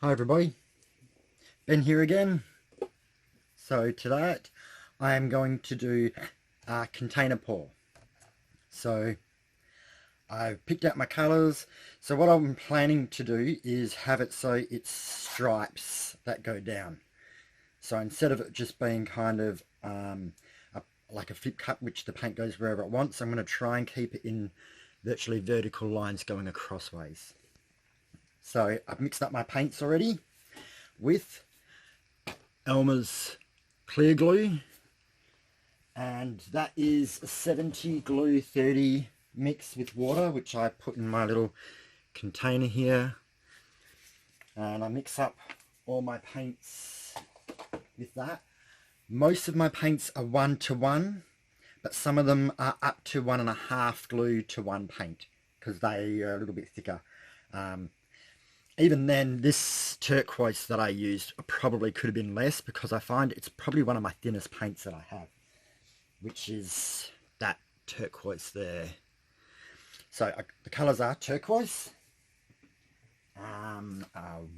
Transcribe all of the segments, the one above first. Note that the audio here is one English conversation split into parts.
Hi everybody, Ben here again. So today I am going to do a container pour. So I've picked out my colours. So what I'm planning to do is have it so it's stripes that go down. So instead of it just being kind of like a flip cut which the paint goes wherever it wants, I'm going to try and keep it in virtually vertical lines going acrossways. So I've mixed up my paints already with Elmer's clear glue, and that is a 70 glue 30 mix with water, which I put in my little container here, and I mix up all my paints with that. Most of my paints are 1-to-1, but some of them are up to 1.5 glue to 1 paint because they are a little bit thicker. Even then, this turquoise that I used probably could have been less because I find it's probably one of my thinnest paints that I have, which is that turquoise there. So the colours are turquoise,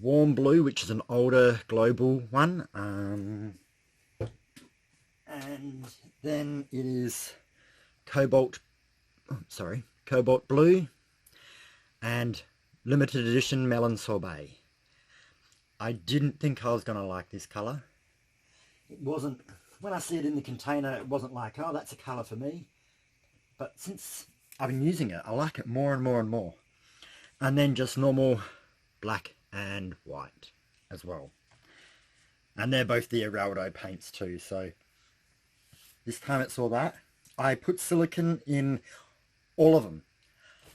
warm blue, which is an older global one, and then it is cobalt blue, and limited edition melon sorbet. I didn't think I was going to like this colour. It wasn't, when I see it in the container, it wasn't like, oh, that's a colour for me. But since I've been using it, I like it more and more and more. And then just normal black and white as well. And they're both the Eraldo paints too, so this time it's all that. I put silicone in all of them.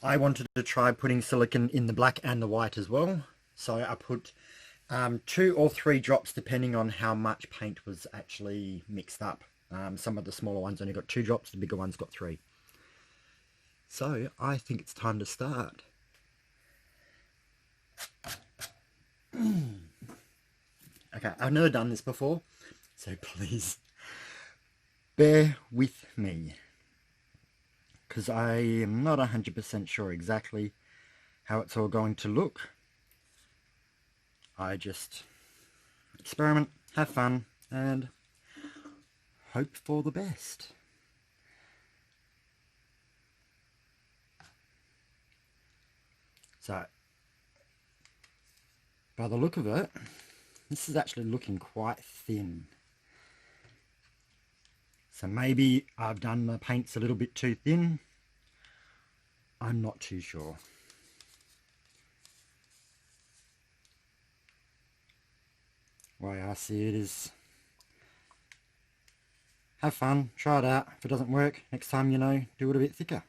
I wanted to try putting silicone in the black and the white as well. So I put 2 or 3 drops depending on how much paint was actually mixed up. Some of the smaller ones only got 2 drops, the bigger ones got 3. So I think it's time to start. Okay, I've never done this before, so please bear with me, because I am not 100% sure exactly how it's all going to look. I just experiment, have fun, and hope for the best. So, by the look of it, this is actually looking quite thin. So maybe I've done the paints a little bit too thin. I'm not too sure. The way I see it is, have fun, try it out. If it doesn't work, next time, you know, do it a bit thicker.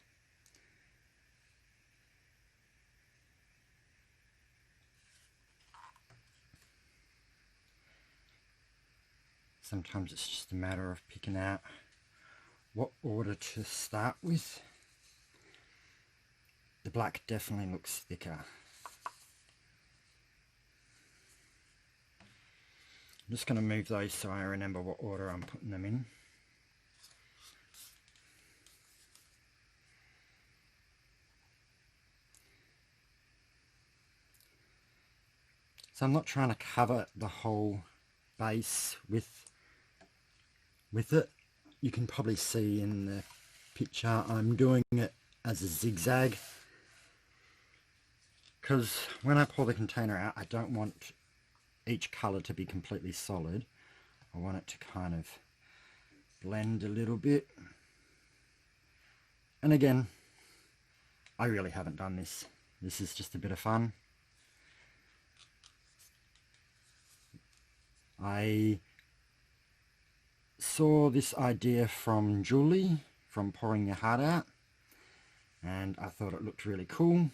Sometimes it's just a matter of picking out what order to start with. The black definitely looks thicker. I'm just going to move those so I remember what order I'm putting them in. So I'm not trying to cover the whole base with it. You can probably see in the picture I'm doing it as a zigzag, because when I pour the container out, I don't want each colour to be completely solid. I want it to kind of blend a little bit. And again, I really haven't done this. This is just a bit of fun. I saw this idea from Julie from Pouring Your Heart Out, and I thought it looked really cool.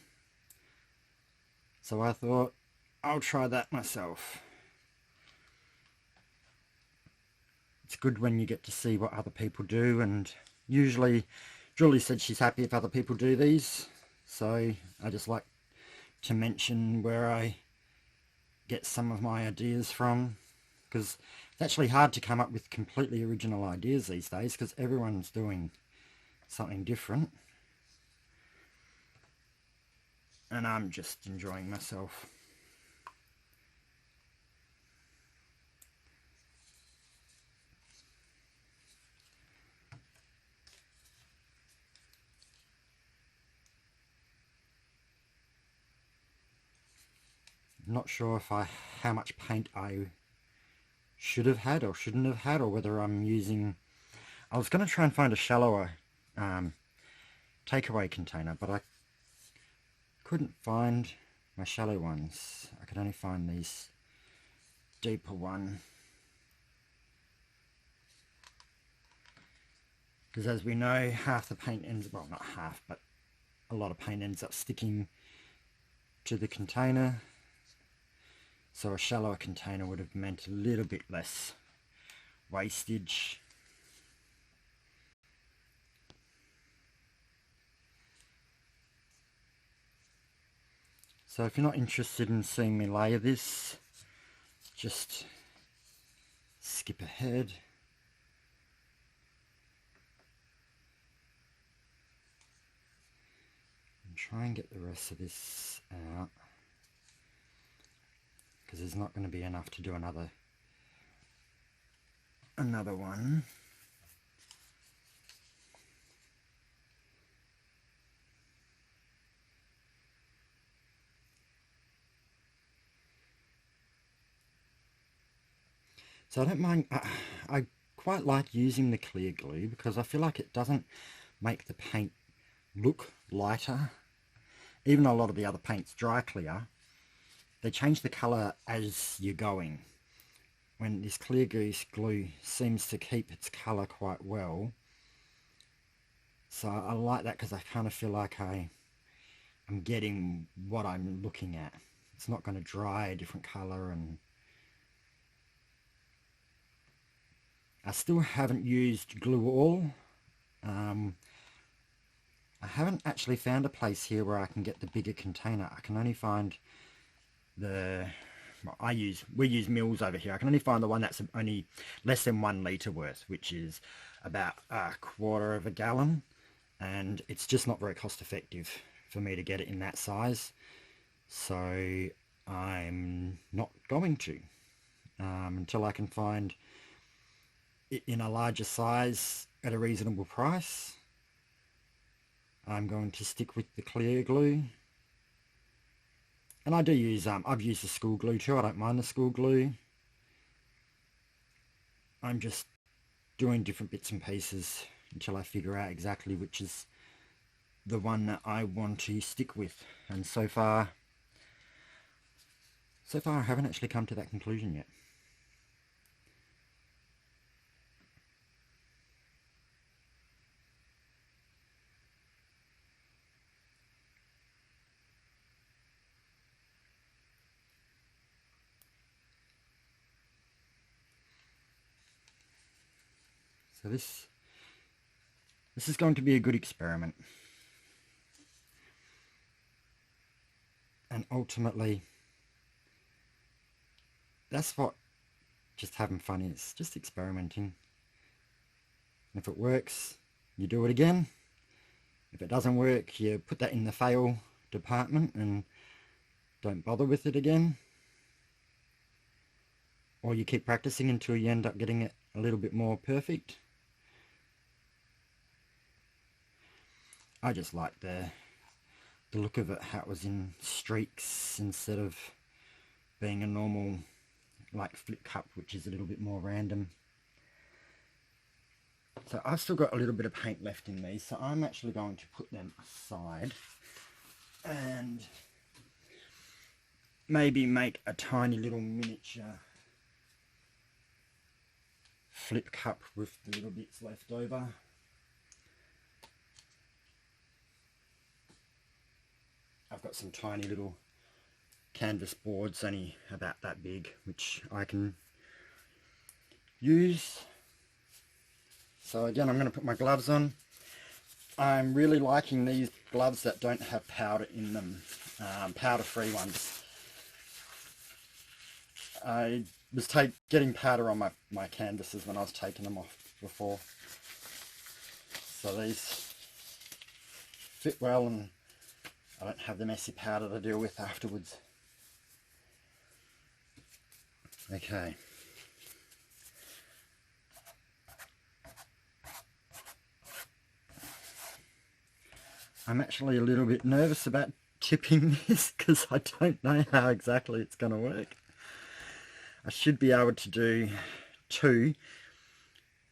So I thought I'll try that myself. It's good when you get to see what other people do, and usually Julie said she's happy if other people do these, so I just like to mention where I get some of my ideas from, because it's actually hard to come up with completely original ideas these days because everyone's doing something different, and I'm just enjoying myself. not sure if how much paint I should have had or shouldn't have had, or whether I'm using... I was going to try and find a shallower takeaway container, but I couldn't find my shallow ones. I could only find these deeper one. Because as we know, half the paint ends, well, not half, but a lot of paint ends up sticking to the container. So a shallower container would have meant a little bit less wastage. So if you're not interested in seeing me layer this, just skip ahead. And try and get the rest of this out, because there's not going to be enough to do another one. So I don't mind, I quite like using the clear glue because I feel like it doesn't make the paint look lighter. Even though a lot of the other paints dry clear, they change the colour as you're going. When this clear glue seems to keep its colour quite well. So I like that because I kind of feel like I'm getting what I'm looking at. It's not going to dry a different colour. And I still haven't used glue all. I haven't actually found a place here where I can get the bigger container. I can only find we use mils over here. I can only find the one that's only less than 1 litre worth, which is about 1/4 of a gallon, and it's just not very cost effective for me to get it in that size, so I'm not going to until I can find it in a larger size at a reasonable price. I'm going to stick with the clear glue. And I do use, I've used the school glue too. I don't mind the school glue. I'm just doing different bits and pieces until I figure out exactly which is the one that I want to stick with. And so far I haven't actually come to that conclusion yet. So this is going to be a good experiment. And ultimately, that's what just having fun is, just experimenting. And if it works, you do it again. If it doesn't work, you put that in the fail department and don't bother with it again. Or you keep practicing until you end up getting it a little bit more perfect. I just like the look of it, how it was in streaks instead of being a normal like flip cup, which is a little bit more random. So I've still got a little bit of paint left in these, so I'm actually going to put them aside and maybe make a tiny little miniature flip cup with the little bits left over. I've got some tiny little canvas boards, only about that big, which I can use. So again, I'm going to put my gloves on. I'm really liking these gloves that don't have powder in them, powder-free ones. I was getting powder on my canvases when I was taking them off before. So these fit well, and I don't have the messy powder to deal with afterwards. Okay. I'm actually a little bit nervous about tipping this because I don't know how exactly it's going to work. I should be able to do two,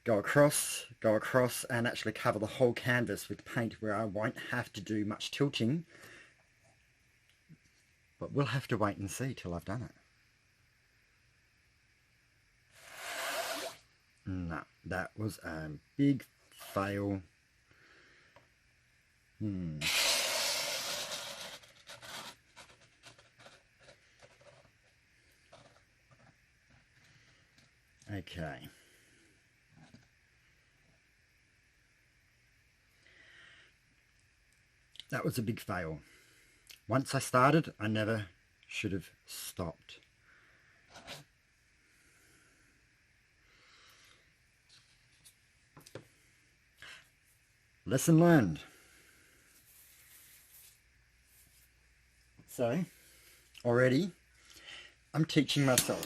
go across, and actually cover the whole canvas with paint where I won't have to do much tilting. But we'll have to wait and see till I've done it. No, that was a big fail. Okay. That was a big fail. Once I started, I never should have stopped. Lesson learned. So, already, I'm teaching myself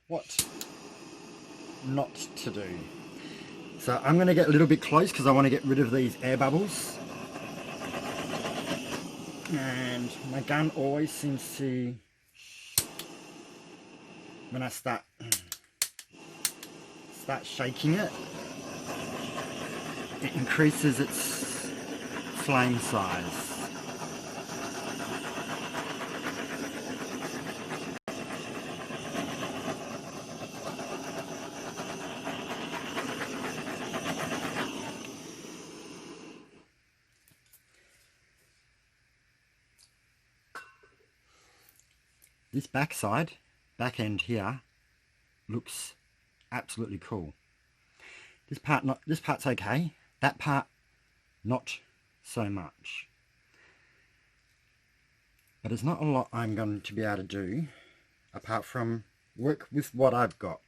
what not to do. So I'm going to get a little bit close because I want to get rid of these air bubbles. And my gun always seems to, when I start shaking it, it increases its flame size. This back end here, looks absolutely cool. This part's okay. That part, not so much. But there's not a lot I'm going to be able to do apart from work with what I've got.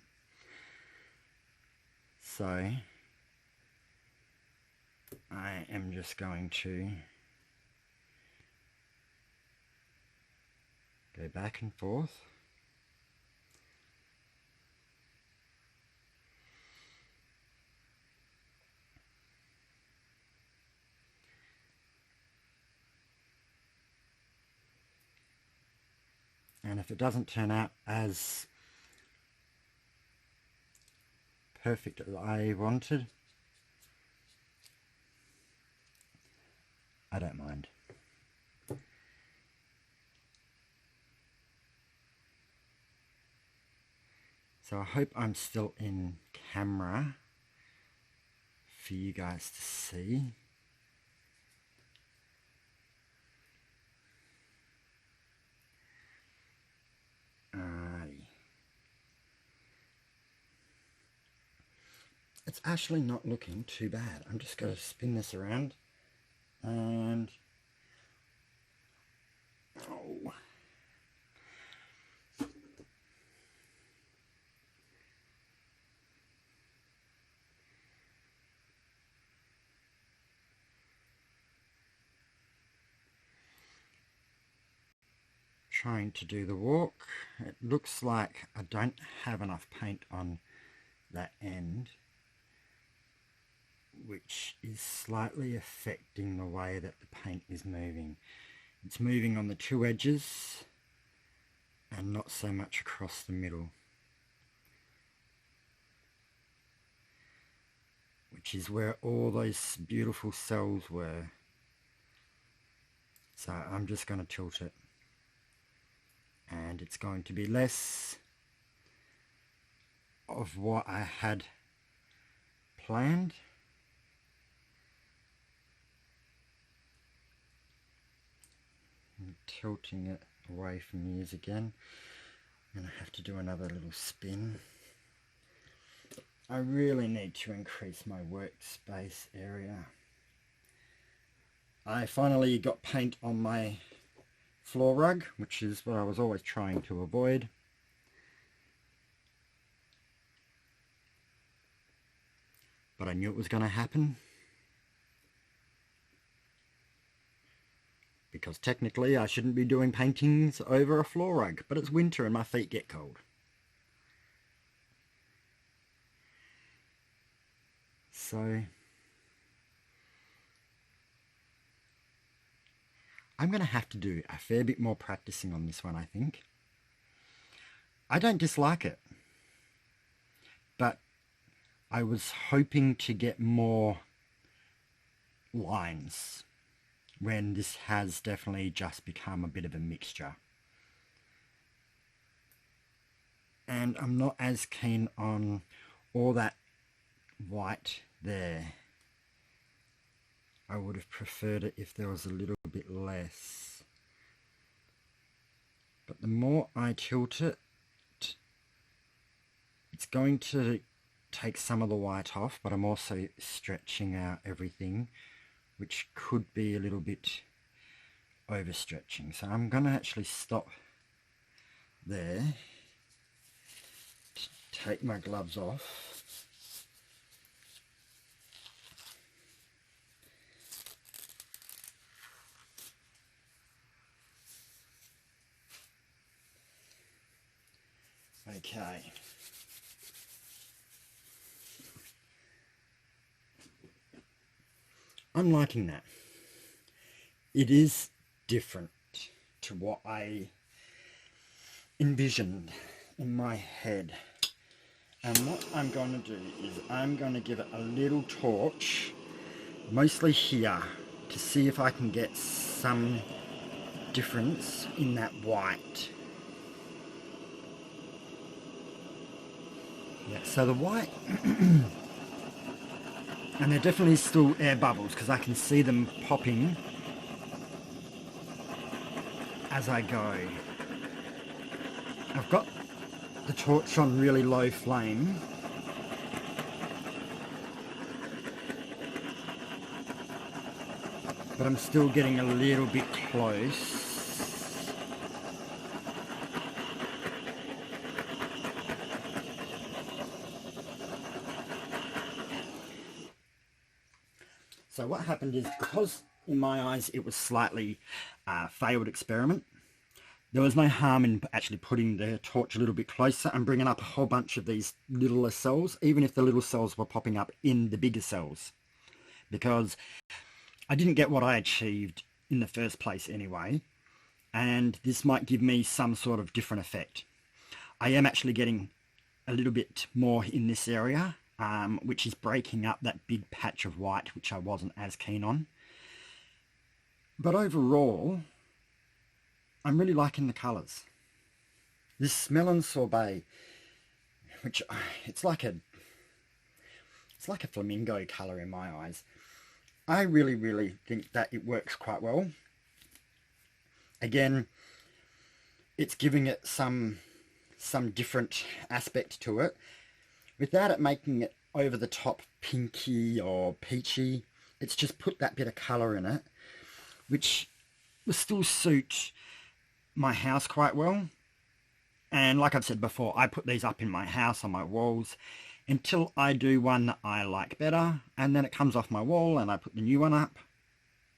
So I am just going to go back and forth. And if it doesn't turn out as perfect as I wanted, I don't mind. So I hope I'm still in camera for you guys to see. It's actually not looking too bad. I'm just going to spin this around and trying to do the walk. It looks like I don't have enough paint on that end, which is slightly affecting the way that the paint is moving. It's moving on the two edges and not so much across the middle, which is where all those beautiful cells were. So I'm just going to tilt it, and it's going to be less of what I had planned. I'm tilting it away from these again, and I have to do another little spin. I really need to increase my workspace area. I finally got paint on my floor rug, which is what I was always trying to avoid. But I knew it was going to happen, because technically I shouldn't be doing paintings over a floor rug, but it's winter and my feet get cold. So I'm going to have to do a fair bit more practicing on this one, I think. I don't dislike it, but I was hoping to get more lines when this has definitely just become a bit of a mixture. And I'm not as keen on all that white there. I would have preferred it if there was a little bit less. But the more I tilt it, it's going to take some of the white off, but I'm also stretching out everything, which could be a little bit overstretching. So I'm going to actually stop there, take my gloves off. Okay. I'm liking that. It is different to what I envisioned in my head. And what I'm going to do is I'm going to give it a little torch, mostly here, to see if I can get some difference in that white. Yeah, so the white, and they're definitely still air bubbles because I can see them popping as I go. I've got the torch on really low flame. But I'm still getting a little bit close. So what happened is, because in my eyes it was slightly failed experiment, there was no harm in actually putting the torch a little bit closer and bringing up a whole bunch of these littler cells, even if the little cells were popping up in the bigger cells. Because I didn't get what I achieved in the first place anyway, and this might give me some sort of different effect. I am actually getting a little bit more in this area, which is breaking up that big patch of white, which I wasn't as keen on. But overall, I'm really liking the colours. This melon sorbet, which it's like a flamingo colour in my eyes. I really think that it works quite well. Again, it's giving it some different aspect to it, without it making it over the top pinky or peachy. It's just put that bit of colour in it, which will still suit my house quite well. And like I've said before, I put these up in my house on my walls until I do one that I like better, and then it comes off my wall and I put the new one up.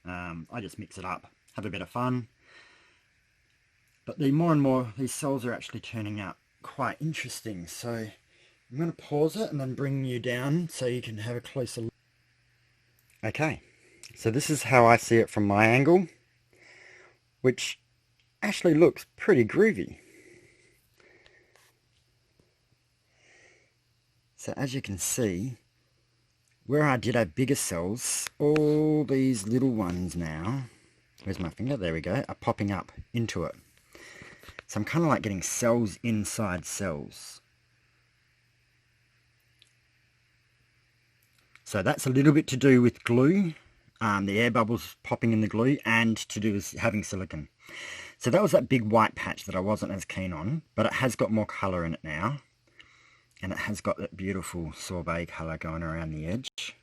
I just mix it up, have a bit of fun. But the more and more these cells are actually turning out quite interesting. So I'm going to pause it and then bring you down so you can have a closer look. Okay, so this is how I see it from my angle, which actually looks pretty groovy. So as you can see, where I did have bigger cells, all these little ones now, where's my finger? There we go, are popping up into it. So I'm kind of like getting cells inside cells. So that's a little bit to do with glue, the air bubbles popping in the glue, and to do with having silicone. So that was that big white patch that I wasn't as keen on, but it has got more colour in it now. And it has got that beautiful sorbet colour going around the edge.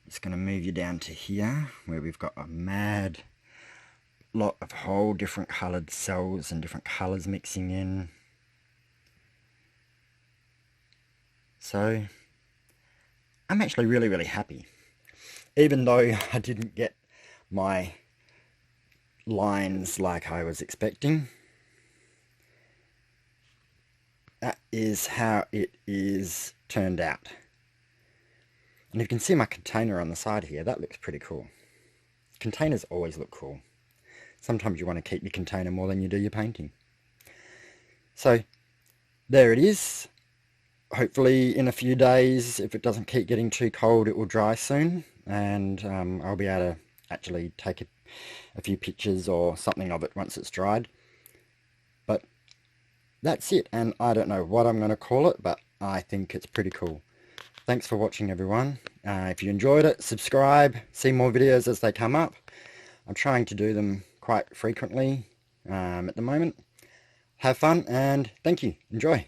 Just going to move you down to here, where we've got a mad lot of whole different coloured cells and different colours mixing in. So I'm actually really happy. Even though I didn't get my lines like I was expecting. That is how it is turned out. And you can see my container on the side here. That looks pretty cool. containers always look cool. Sometimes you want to keep your container more than you do your painting. So there it is. Hopefully in a few days, if it doesn't keep getting too cold, it will dry soon, and I'll be able to actually take a few pictures or something of it once it's dried. But that's it, and I don't know what I'm going to call it, but I think it's pretty cool. Thanks for watching, everyone. If you enjoyed it, subscribe, see more videos as they come up. I'm trying to do them quite frequently at the moment. Have fun, and thank you. Enjoy.